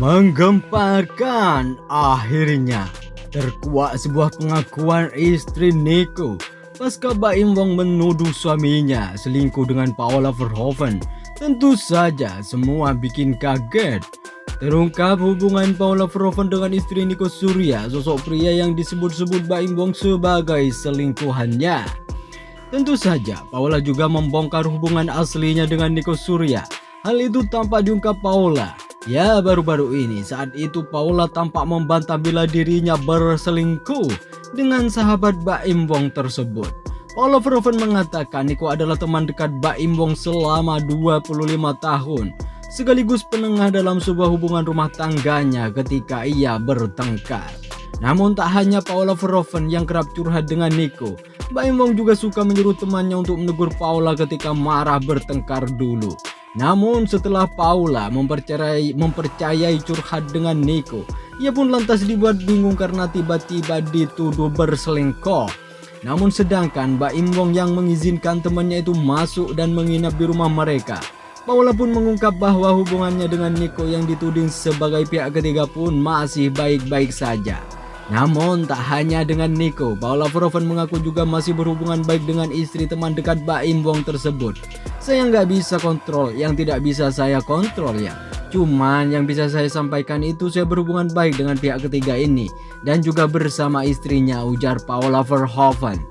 Menggemparkan, akhirnya terkuak sebuah pengakuan istri Nico pasca Baim Wong menuduh suaminya selingkuh dengan Paula Verhoeven. Tentu saja semua bikin kaget. Terungkap hubungan Paula Verhoeven dengan istri Nico Surya, sosok pria yang disebut-sebut Baim Wong sebagai selingkuhannya. Tentu saja Paula juga membongkar hubungan aslinya dengan Nico Surya. Hal itu tampak diungkap Paula. Ya, baru-baru ini saat itu Paula tampak membantah bila dirinya berselingkuh dengan sahabat Baim Wong tersebut. Paula Verhoeven mengatakan Nico adalah teman dekat Baim Wong selama 25 tahun, sekaligus penengah dalam sebuah hubungan rumah tangganya ketika ia bertengkar. Namun tak hanya Paula Verhoeven yang kerap curhat dengan Nico, Baim Wong juga suka menyuruh temannya untuk menegur Paula ketika marah bertengkar dulu. Namun setelah Paula mempercayai curhat dengan Nico, ia pun lantas dibuat bingung karena tiba-tiba dituduh berselingkuh. Namun sedangkan Baim Wong yang mengizinkan temannya itu masuk dan menginap di rumah mereka, Paula pun mengungkap bahwa hubungannya dengan Nico yang dituding sebagai pihak ketiga pun masih baik-baik saja. Namun tak hanya dengan Nico, Paula Verhoeven mengaku juga masih berhubungan baik dengan istri teman dekat Baim Wong tersebut. Saya nggak bisa kontrol yang tidak bisa saya kontrol ya. Cuman yang bisa saya sampaikan itu saya berhubungan baik dengan pihak ketiga ini dan juga bersama istrinya, ujar Paula Verhoeven.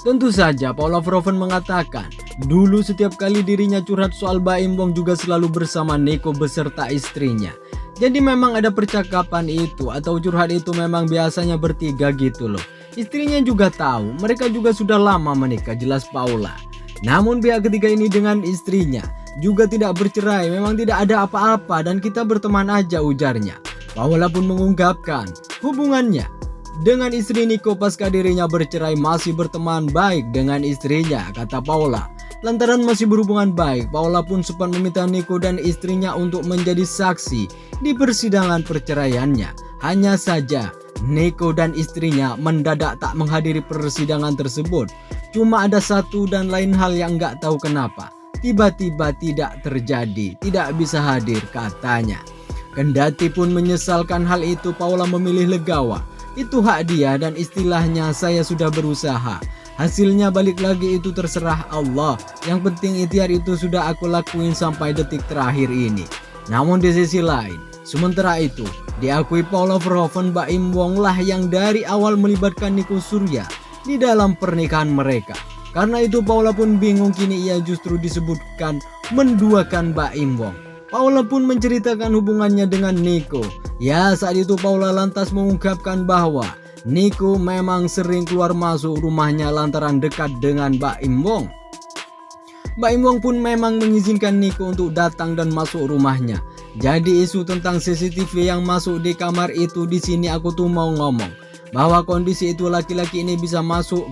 Tentu saja Paula Verhoeven mengatakan dulu setiap kali dirinya curhat soal Baim Wong juga selalu bersama Nico beserta istrinya. Jadi memang ada percakapan itu atau curhat itu memang biasanya bertiga gitu loh. Istrinya juga tahu, mereka juga sudah lama menikah, jelas Paula. Namun pihak ketiga ini dengan istrinya juga tidak bercerai, memang tidak ada apa-apa dan kita berteman aja, ujarnya. Paula pun mengungkapkan hubungannya dengan istri Nico pasca dirinya bercerai masih berteman baik dengan istrinya, kata Paula. Lantaran masih berhubungan baik, Paula pun sempat meminta Nico dan istrinya untuk menjadi saksi di persidangan perceraiannya. Hanya saja Nico dan istrinya mendadak tak menghadiri persidangan tersebut. Cuma ada satu dan lain hal yang nggak tahu kenapa tiba-tiba tidak terjadi, tidak bisa hadir, katanya. Kendati pun menyesalkan hal itu, Paula memilih legawa. Itu hak dia dan istilahnya saya sudah berusaha. Hasilnya balik lagi itu terserah Allah. Yang penting ikhtiar itu sudah aku lakuin sampai detik terakhir ini. Namun di sisi lain, sementara itu diakui Paula Verhoeven, Baim Wong lah yang dari awal melibatkan Nico Surya di dalam pernikahan mereka. Karena itu Paula pun bingung, kini ia justru disebutkan menduakan Baim Wong. Paula pun menceritakan hubungannya dengan Nico. Ya, saat itu Paula lantas mengungkapkan bahwa Nico memang sering keluar masuk rumahnya lantaran dekat dengan Baim Wong. Baim Wong pun memang mengizinkan Nico untuk datang dan masuk rumahnya. Jadi isu tentang CCTV yang masuk di kamar itu, di sini aku tuh mau ngomong bahwa kondisi itu laki-laki ini bisa masuk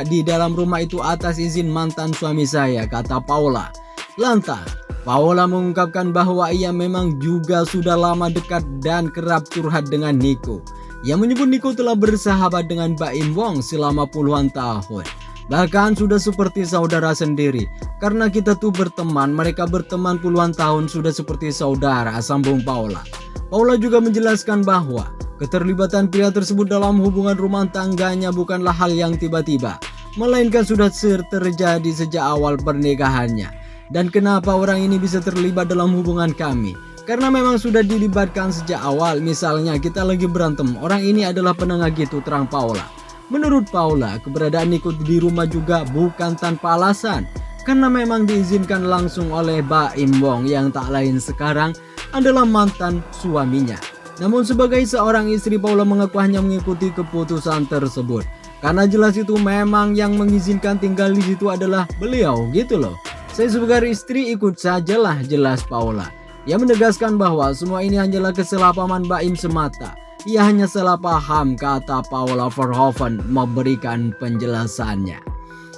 di dalam rumah itu atas izin mantan suami saya, kata Paula. Lantas Paula mengungkapkan bahwa ia memang juga sudah lama dekat dan kerap curhat dengan Nico. Ia menyebut Nico telah bersahabat dengan Baim Wong selama puluhan tahun. Bahkan sudah seperti saudara sendiri. Karena kita tuh berteman, mereka berteman puluhan tahun sudah seperti saudara, sambung Paula. Paula juga menjelaskan bahwa keterlibatan pria tersebut dalam hubungan rumah tangganya bukanlah hal yang tiba-tiba, melainkan sudah terjadi sejak awal pernikahannya. Dan kenapa orang ini bisa terlibat dalam hubungan kami? Karena memang sudah dilibatkan sejak awal. Misalnya kita lagi berantem, orang ini adalah penengah gitu, terang Paula. Menurut Paula, keberadaan Nico di rumah juga bukan tanpa alasan, karena memang diizinkan langsung oleh Baim Wong yang tak lain sekarang adalah mantan suaminya. Namun sebagai seorang istri, Paula mengaku hanya mengikuti keputusan tersebut karena jelas itu memang yang mengizinkan tinggal di situ adalah beliau gitu loh. Saya sebagai istri ikut sajalah, jelas Paula. Ia menegaskan bahwa semua ini hanyalah kesalahpahaman Baim semata. Ia hanya salah paham, kata Paula Verhoeven memberikan penjelasannya.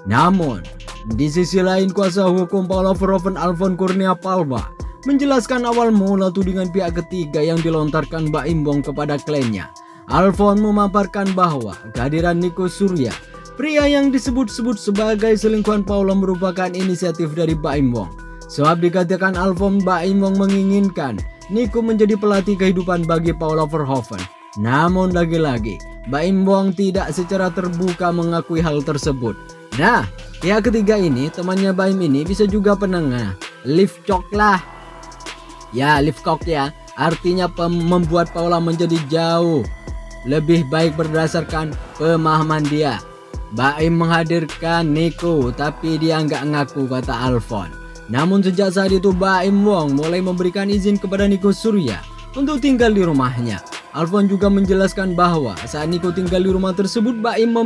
Namun di sisi lain, kuasa hukum Paula Verhoeven, Alfon Kurnia Palma, menjelaskan awal mula tudingan pihak ketiga yang dilontarkan Baim Wong kepada kliennya. Alfon memaparkan bahwa kehadiran Nico Surya, pria yang disebut-sebut sebagai selingkuhan Paula, merupakan inisiatif dari Baim Wong. Sebab dikatakan Alfon, Baim Wong menginginkan Nico menjadi pelatih kehidupan bagi Paula Verhoeven. Namun lagi-lagi, Baim Wong tidak secara terbuka mengakui hal tersebut. Nah, pihak ketiga ini, temannya Baim ini bisa juga penengah. Liv Chok lah. Ya, Liv Chok ya. Artinya membuat Paula menjadi jauh lebih baik berdasarkan pemahaman dia. Baim menghadirkan Nico, tapi dia nggak ngaku, kata Alfon. Namun sejak saat itu Baim Wong mulai memberikan izin kepada Nico Surya untuk tinggal di rumahnya. Alfon juga menjelaskan bahwa saat Nico tinggal di rumah tersebut, Baim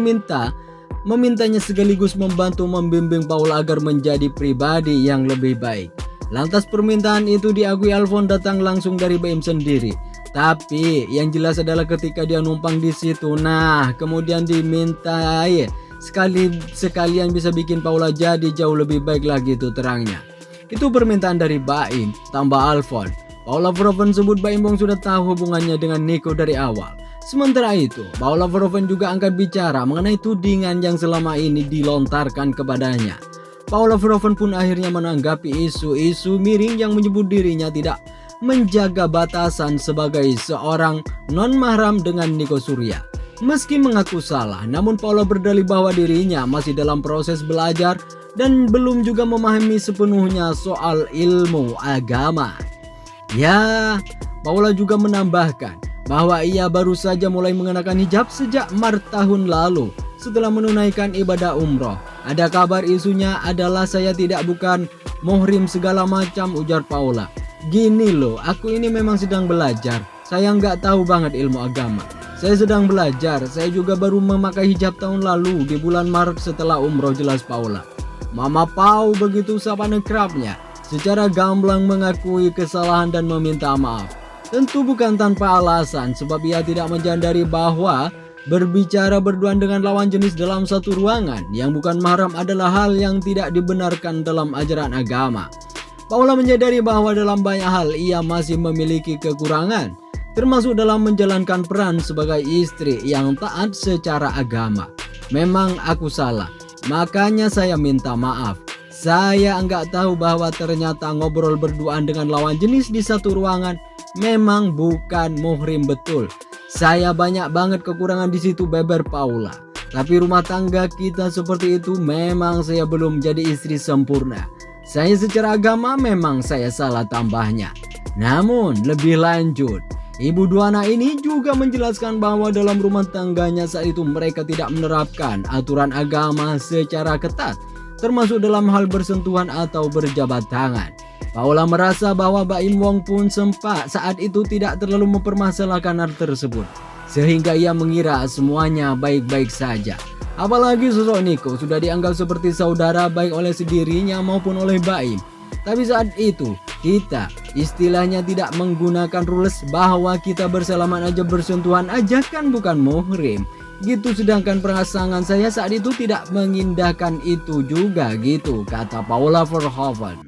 memintanya sekaligus membantu membimbing Paula agar menjadi pribadi yang lebih baik. Lantas permintaan itu diakui Alfon datang langsung dari Baim sendiri. Tapi yang jelas adalah ketika dia numpang di situ, nah kemudian dimintai sekalian bisa bikin Paula jadi jauh lebih baik lagi, itu terangnya. Itu permintaan dari Baim, tambah Alfon. Paula Verhoeven sebut Baim Wong sudah tahu hubungannya dengan Nico dari awal. Sementara itu, Paula Verhoeven juga angkat bicara mengenai tudingan yang selama ini dilontarkan kepadanya. Paula Verhoeven pun akhirnya menanggapi isu-isu miring yang menyebut dirinya tidak menjaga batasan sebagai seorang non-mahram dengan Nico Surya. Meski mengaku salah, namun Paula berdalih bahwa dirinya masih dalam proses belajar dan belum juga memahami sepenuhnya soal ilmu agama. Ya, Paula juga menambahkan bahwa ia baru saja mulai mengenakan hijab sejak Maret tahun lalu setelah menunaikan ibadah umroh. Ada kabar isunya adalah saya bukan muhrim segala macam, ujar Paula. Gini loh, aku ini memang sedang belajar. Saya nggak tahu banget ilmu agama. Saya sedang belajar. Saya juga baru memakai hijab tahun lalu di bulan Maret setelah umroh, jelas Paula. Mama Pau, begitu sapaan kerapnya, secara gamblang mengakui kesalahan dan meminta maaf. Tentu bukan tanpa alasan, sebab ia tidak menjandari bahwa berbicara berduaan dengan lawan jenis dalam satu ruangan yang bukan mahram adalah hal yang tidak dibenarkan dalam ajaran agama. Paula menyadari bahwa dalam banyak hal ia masih memiliki kekurangan, termasuk dalam menjalankan peran sebagai istri yang taat secara agama. Memang aku salah, makanya saya minta maaf. Saya nggak tahu bahwa ternyata ngobrol berduaan dengan lawan jenis di satu ruangan memang bukan muhrim betul. Saya banyak banget kekurangan di situ, beber Paula. Tapi rumah tangga kita seperti itu, memang saya belum jadi istri sempurna. Saya secara agama memang saya salah, tambahnya. Namun lebih lanjut, ibu dua anak ini juga menjelaskan bahwa dalam rumah tangganya saat itu mereka tidak menerapkan aturan agama secara ketat, termasuk dalam hal bersentuhan atau berjabat tangan. Paula merasa bahwa Baim Wong pun sempat saat itu tidak terlalu mempermasalahkan hal tersebut, sehingga ia mengira semuanya baik-baik saja. Apalagi sosok Nico sudah dianggap seperti saudara baik oleh dirinya maupun oleh Baim. Tapi saat itu kita istilahnya tidak menggunakan rules bahwa kita bersalaman aja, bersentuhan aja kan bukan muhrim gitu, sedangkan pasangan saya saat itu tidak mengindahkan itu juga gitu, kata Paula Verhoeven.